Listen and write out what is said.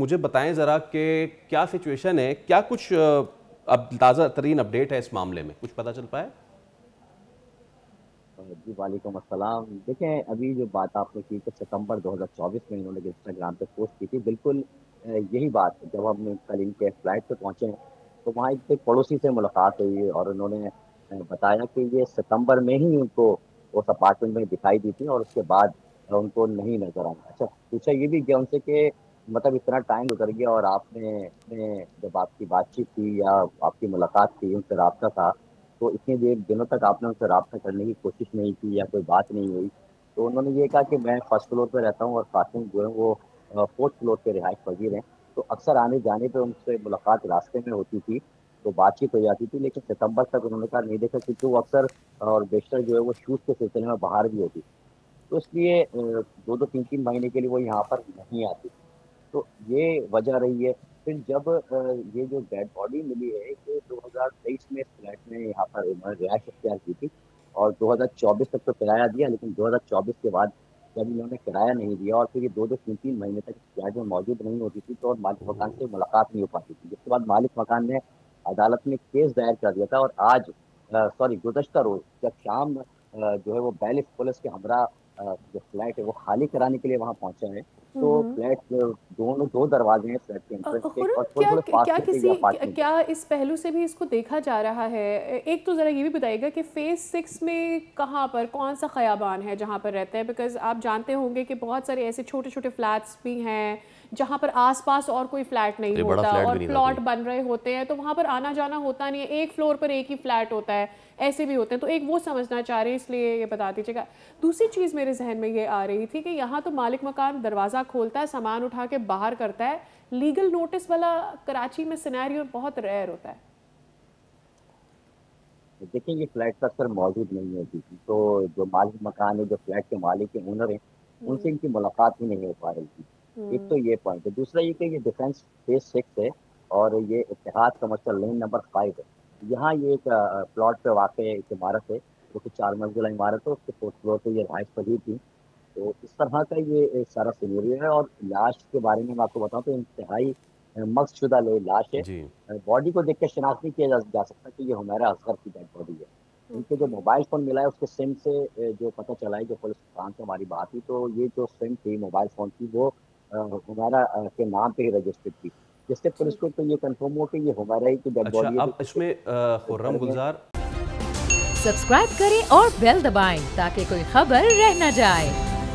مجھے بتائیں ذرا کہ کیا سچویشن ہے، کیا کچھ اب تازہ ترین اپڈیٹ ہے اس معاملے میں، کچھ پتہ چل پایا؟ جی وعلیکم السلام۔ دیکھیں ابھی جو بات آپ نے کی کہ ستمبر 2024 میں انہوں نے انسٹاگرام پہ پوسٹ کی تھی، بالکل یہی بات جب ہم کل ان کے فلائٹ پہ پہنچے ہیں تو وہاں ایک پڑوسی سے ملاقات ہوئی اور انہوں نے بتایا کہ یہ ستمبر میں ہی ان کو اس اپارٹمنٹ میں دکھائی دی تھی اور اس کے بعد ان کو نہیں نظر آئی۔ اچھا پوچھا یہ بھی گیا ان سے کہ مطلب اتنا ٹائم گزر گیا اور آپ نے جب آپ کی بات چیت تھی یا آپ کی ملاقات تھی، ان سے رابطہ تھا، تو اتنے دنوں تک آپ نے ان سے رابطہ کرنے کی کوشش نہیں کی یا کوئی بات نہیں ہوئی۔ تو انہوں نے یہ کہا کہ میں فرسٹ فلور پہ رہتا ہوں اور قاسم جو ہے وہ فورتھ فلور پہ رہائش پذیر ہیں، تو اکثر آنے جانے پہ ان سے ملاقات راستے میں ہوتی تھی تو بات چیت ہو جاتی تھی، لیکن ستمبر تک انہوں نے کہا نہیں دیکھا کیونکہ وہ اکثر اور بیشتر جو ہے وہ شوٹ کے سلسلے میں باہر بھی ہوتی تھی، تو اس لیے دو دو تین تین مہینے کے لیے وہ یہاں پر نہیں آتی تھی۔ تو یہ وجہ رہی ہے۔ پھر جب یہ جو ڈیڈ باڈی ملی ہے یہ 2023 میں اس فلیٹ میں یہاں پر انہوں نے رہائش اختیار کی تھی اور 2024 تک تو کرایہ دیا، لیکن 2024 کے بعد جب انہوں نے کرایہ نہیں دیا اور پھر یہ دو دو تین تین مہینے تک اس فلیٹ میں موجود نہیں ہوتی تھی تو مالک مکان سے ملاقات نہیں ہو پاتی تھی، جس کے بعد مالک مکان نے عدالت میں کیس دائر کر دیا تھا اور آج گزشتہ روز جب شام جو ہے وہ بیلس پولیس کے ہمراہ جو فلیٹ ہے وہ خالی کرانے کے لیے وہاں پہنچا ہے، تو فلیٹ دونوں دو دروازے ہیں فلیٹ کے انٹرنس کے خرم، اور تھوڑے تھوڑے فاصلے پہ یہ اپارٹمنٹ ہے۔ کیا اس پہلو سے بھی اس کو دیکھا جا رہا ہے؟ ایک تو ذرا یہ بھی بتائیے گا کہ فیز 6 میں کہاں پر کون سا خیابان ہے جہاں پر رہتے ہیں؟ بیکاز آپ جانتے ہوں گے کہ بہت سارے ایسے چھوٹے چھوٹے فلیٹس بھی ہیں جہاں پر آس پاس اور کوئی فلیٹ نہیں یہ بڑا ہوتا فلیٹ اور بھی نہیں تھا پلاٹ کوئی۔ بن رہے ہوتے ہیں تو وہاں پر آنا جانا ہوتا نہیں ہے، ایک فلور پر ایک ہی فلیٹ ہوتا ہے، ایسے بھی ہوتے ہیں، تو ایک وہ سمجھنا چاہ رہے ہیں، اس لیے یہ بتا دیجیے گا۔ دوسری چیز میرے ذہن میں یہ آ رہی تھی کہ یہاں تو مالک مکان دروازہ کھولتا ہے، سامان اٹھا کے باہر کرتا ہے، لیگل نوٹس والا کراچی میں سینیریو بہت ریئر ہوتا ہے۔ دیکھیں یہ فلیٹ اکثر موجود نہیں ہوتی تھی، تو جو مالک مکان ہے جو فلیٹ کے مالک کے اونر ہیں ان سے ان کی ملاقات ہی نہیں ہو پا رہی تھی۔ ایک تو یہ پوائنٹ ہے، دوسرا یہ کہ یہ ڈیفینس فیز 6 ہے اور یہ اتحاد کمرشل لین نمبر 5 ہے۔ یہاں یہ ایک پلاٹ پہ واقع ایک عمارت ہے جو کہ 4 منزلہ عمارت ہے، اس کے فورتھ فلور پہ یہ رہائش پذیر تھی، تو اس طرح کا یہ ایک سارا سینیریو ہے۔ اور لاش کے بارے میں آپ کو بتاؤں تو انتہائی مغز شدہ لاش ہے، جی باڈی کو دیکھ کے شناخت نہیں کیا جا سکتا کہ یہ حمیرہ اصغر کی ڈیڈ باڈی ہے۔ ان کے جو موبائل فون ملا ہے اس کے سم سے جو پتہ چلا ہے، جو پولیس کان سے ہماری بات ہوئی تو یہ جو سم تھی موبائل فون کی وہ حمیرہ کے نام پہ ہی رجسٹرڈ تھی، جس سے پولیس کو تو یہ کنفرم ہو کہ یہ حمیرہ ہی کی ڈیڈ اچھا، باڈی ہے اب جو اس میں خرم گھر میں۔ گلزار سبسکرائب کریں اور بیل دبائیں تاکہ کوئی خبر رہ نہ جائے۔